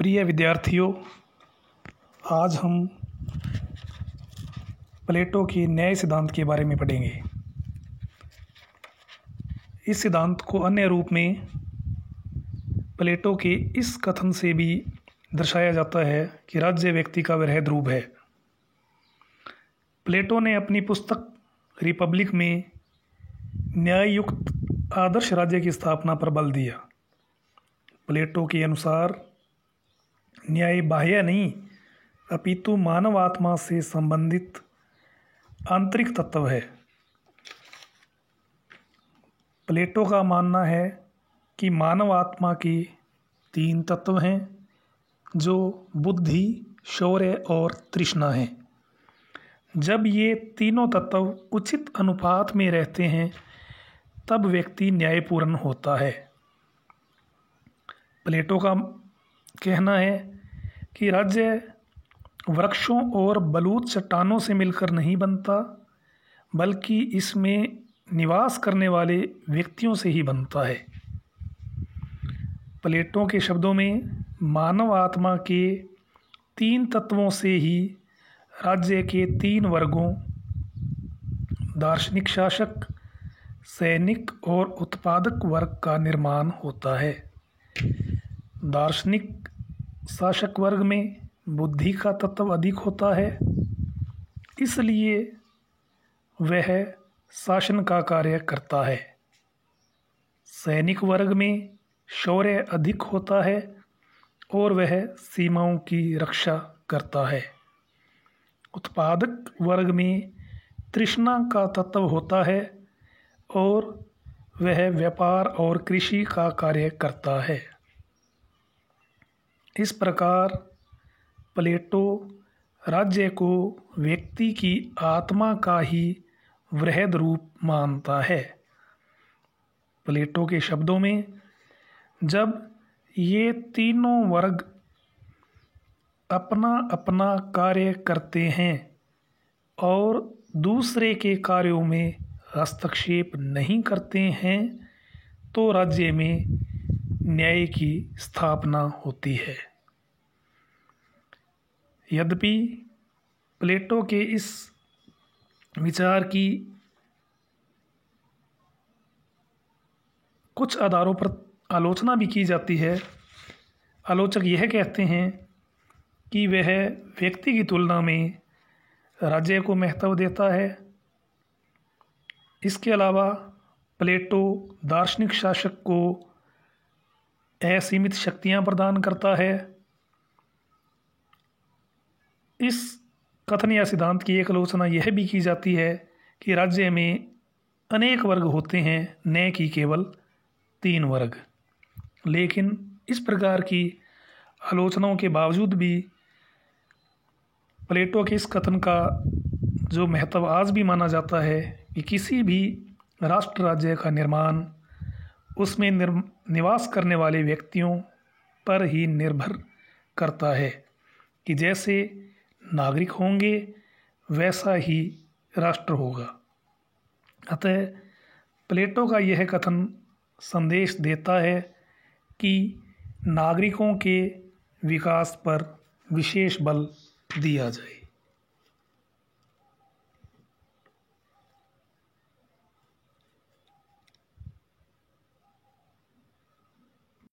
प्रिय विद्यार्थियों, आज हम प्लेटो के न्याय सिद्धांत के बारे में पढ़ेंगे। इस सिद्धांत को अन्य रूप में प्लेटो के इस कथन से भी दर्शाया जाता है कि राज्य व्यक्ति का वृहद रूप है। प्लेटो ने अपनी पुस्तक रिपब्लिक में न्याययुक्त आदर्श राज्य की स्थापना पर बल दिया। प्लेटो के अनुसार न्याय बाह्य नहीं अपितु मानव आत्मा से संबंधित आंतरिक तत्व है। प्लेटो का मानना है कि मानव आत्मा के 3 तत्व हैं जो बुद्धि, शौर्य और तृष्णा हैं। जब ये तीनों तत्व उचित अनुपात में रहते हैं तब व्यक्ति न्यायपूर्ण होता है। प्लेटो का कहना है कि राज्य वृक्षों और बलूत चट्टानों से मिलकर नहीं बनता, बल्कि इसमें निवास करने वाले व्यक्तियों से ही बनता है। प्लेटो के शब्दों में मानव आत्मा के 3 तत्वों से ही राज्य के 3 वर्गों दार्शनिक शासक, सैनिक और उत्पादक वर्ग का निर्माण होता है। दार्शनिक शासक वर्ग में बुद्धि का तत्व अधिक होता है, इसलिए वह शासन का कार्य करता है। सैनिक वर्ग में शौर्य अधिक होता है और वह सीमाओं की रक्षा करता है। उत्पादक वर्ग में तृष्णा का तत्व होता है और वह व्यापार और कृषि का कार्य करता है। इस प्रकार प्लेटो राज्य को व्यक्ति की आत्मा का ही वृहद रूप मानता है। प्लेटो के शब्दों में जब ये तीनों वर्ग अपना अपना कार्य करते हैं और दूसरे के कार्यों में हस्तक्षेप नहीं करते हैं तो राज्य में न्याय की स्थापना होती है। यद्यपि प्लेटो के इस विचार की कुछ आधारों पर आलोचना भी की जाती है। आलोचक यह कहते हैं कि वह व्यक्ति की तुलना में राज्य को महत्व देता है। इसके अलावा प्लेटो दार्शनिक शासक को असीमित शक्तियां प्रदान करता है। इस कथन या सिद्धांत की एक आलोचना यह भी की जाती है कि राज्य में अनेक वर्ग होते हैं, न कि केवल 3 वर्ग। लेकिन इस प्रकार की आलोचनाओं के बावजूद भी प्लेटो के इस कथन का जो महत्व आज भी माना जाता है कि किसी भी राष्ट्र राज्य का निर्माण उसमें निवास करने वाले व्यक्तियों पर ही निर्भर करता है कि जैसे नागरिक होंगे वैसा ही राष्ट्र होगा। अतः प्लेटो का यह कथन संदेश देता है कि नागरिकों के विकास पर विशेष बल दिया जाए।